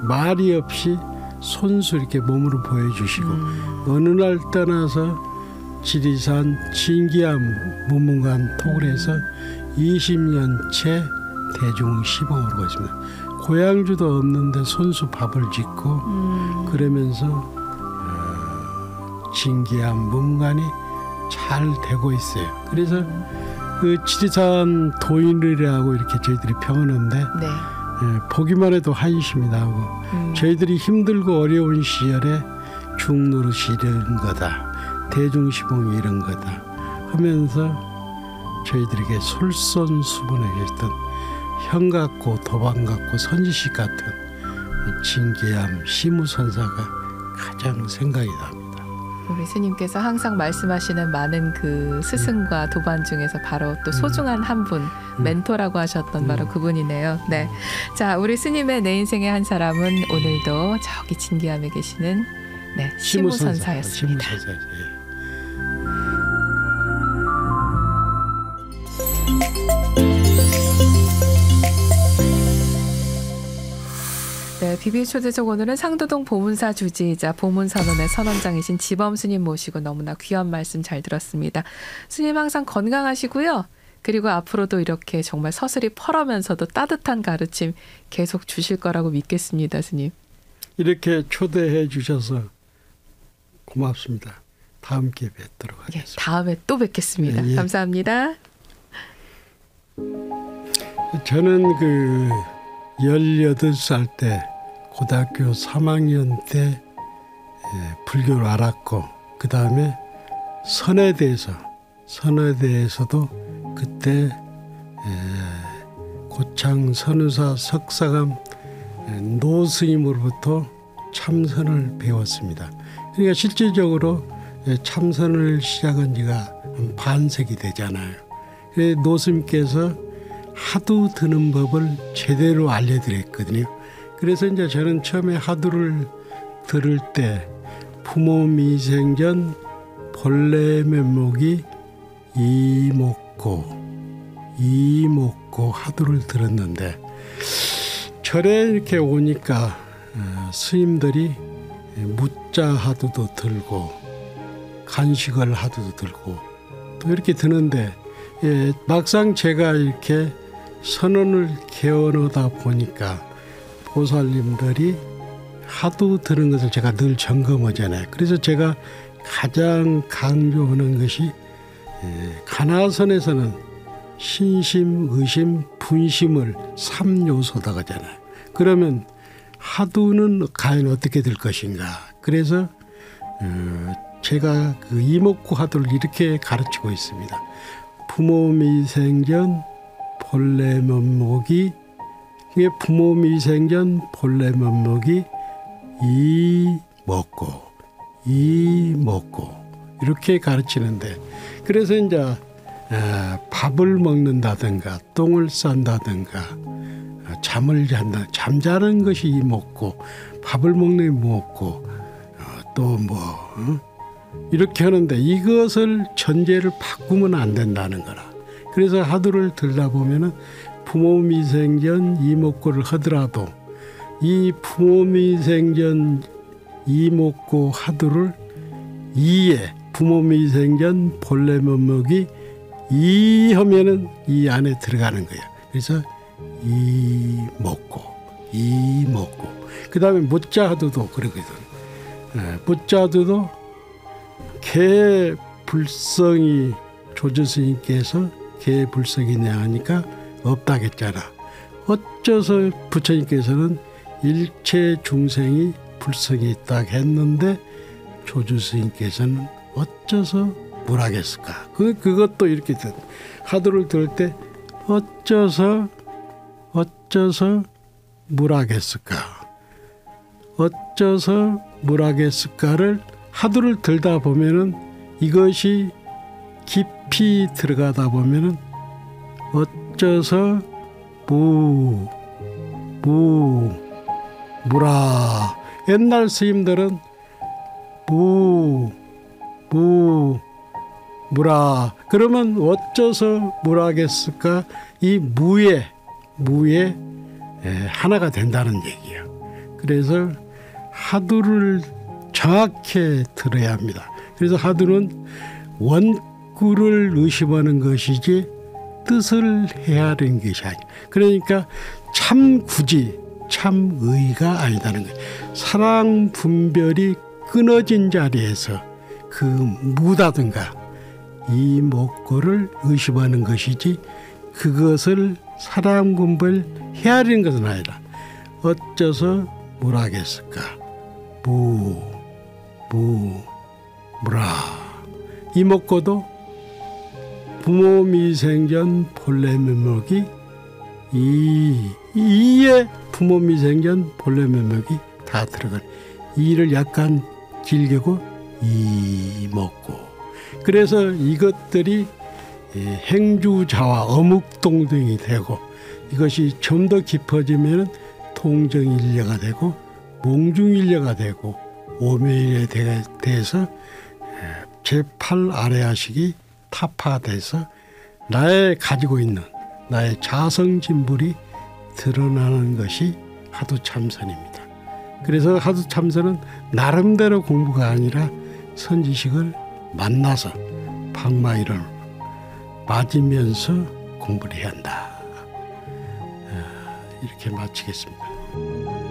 말이 없이 손수 이렇게 몸으로 보여주시고 어느 날 떠나서 지리산 진기암 무문관 토굴에서 20년째 대중 시봉을 있습니다. 고향주도 없는데 손수 밥을 짓고 그러면서 진기암 무문관이 잘 되고 있어요. 그래서 그 지리산 도인이라고 이렇게 저희들이 평하는데 네. 보기만 해도 한심이 나고 저희들이 힘들고 어려운 시절에 중노릇이 이런 거다. 대중시봉이 이런 거다 하면서 저희들에게 솔선수범해 계셨던 형 같고 도반 같고 선지식 같은 진기암 시무선사가 가장 생각이 납니다. 우리 스님께서 항상 말씀하시는 많은 그 스승과 도반 중에서 바로 또 소중한 한 분, 멘토라고 하셨던 바로 그분이네요. 네, 자, 우리 스님의 내 인생의 한 사람은 오늘도 저기 진기암에 계시는 네, 시무선사였습니다. 네, BBS 초대석 오늘은 상도동 보문사 주지이자 보문선원의 선원장이신 지범 스님 모시고 너무나 귀한 말씀 잘 들었습니다. 스님 항상 건강하시고요. 그리고 앞으로도 이렇게 정말 서슬이 펄하면서도 따뜻한 가르침 계속 주실 거라고 믿겠습니다, 스님. 이렇게 초대해 주셔서 고맙습니다. 다음 기회에 뵙도록 하겠습니다. 예, 다음에 또 뵙겠습니다. 예. 감사합니다. 저는 그 18살 때 고등학교 3학년 때 불교를 알았고 그 다음에 선해대에서도 그때 고창 선우사 석사감 노스님으로부터 참선을 배웠습니다. 그러니까 실질적으로 참선을 시작한 지가 한 반세기 되잖아요. 노스님께서 하두 드는 법을 제대로 알려드렸거든요. 그래서 이제 저는 처음에 하두를 들을 때 부모 미생전 본래 면목이 이목고 하두를 들었는데 절에 이렇게 오니까 스님들이 무자 하두도 들고 간식을 하두도 들고 또 이렇게 드는데 막상 제가 이렇게 선언을 개원하다 보니까 보살님들이 하도 들은 것을 제가 늘 점검하잖아요. 그래서 제가 가장 강조하는 것이 가나선에서는 신심, 의심, 분심을 3요소다 하잖아요. 그러면 하두는 과연 어떻게 될 것인가. 그래서 제가 그 이목구 하두를 이렇게 가르치고 있습니다. 부모 미생전 본래 면목이 부모 미생전 본래 면목이 이먹고 이렇게 가르치는데 그래서 이제 밥을 먹는다든가 똥을 싼다든가 잠을 잔다 잠자는 것이 이먹고 밥을 먹는 게 먹고 또 이렇게 하는데 이것을 전제를 바꾸면 안 된다는 거라. 그래서 하두를 들다 보면은 부모미생전 이목고를 하더라도 이 부모미생전 이목고 하두를 이에 부모미생전 본래면목이 이 하면은 이 안에 들어가는 거야. 그래서 이목고 그 다음에 못자하두도 그러거든. 못자하두도 개불성이 조주스님께서 개불성이냐 하니까 없다겠잖아. 어째서 부처님께서는 일체 중생이 불성이 있다 했는데 조주스님께서는 어째서 물하겠을까? 그것도 이렇게 하두를 들을 때 어째서 물하겠을까? 어째서 물하겠을까를 하두를 들다 보면은 이것이 깊이 들어가다 보면은 어째서 무라. 옛날 스님들은 무라. 그러면 어째서 무라겠을까? 이 무에 하나가 된다는 얘기야. 그래서 하두를 정확히 들어야 합니다. 그래서 하두는 원구를 의심하는 것이지 뜻을 헤아리는 것이 아니야. 그러니까 참 굳이 참의가 아니다는 거예요. 사랑 분별이 끊어진 자리에서 그 무다든가 이 목고를 의심하는 것이지 그것을 사랑 분별 헤아리는 것은 아니라 어째서 물하겠을까? 무라. 이목고도 부모 미생전 본래면목이 이에 부모 미생전 본래면목이 다 들어간 이를 약간 길게고 이목고. 그래서 이것들이 행주자와 어묵동등이 되고 이것이 좀 더 깊어지면 통정일려가 되고 몽중일려가 되고 오묘일에 대해서 제8아래아식이 타파돼서 나의 가지고 있는 나의 자성진불이 드러나는 것이 하두참선입니다. 그래서 하두참선은 나름대로 공부가 아니라 선지식을 만나서 방마이를 맞으면서 공부를 해야 한다. 이렇게 마치겠습니다.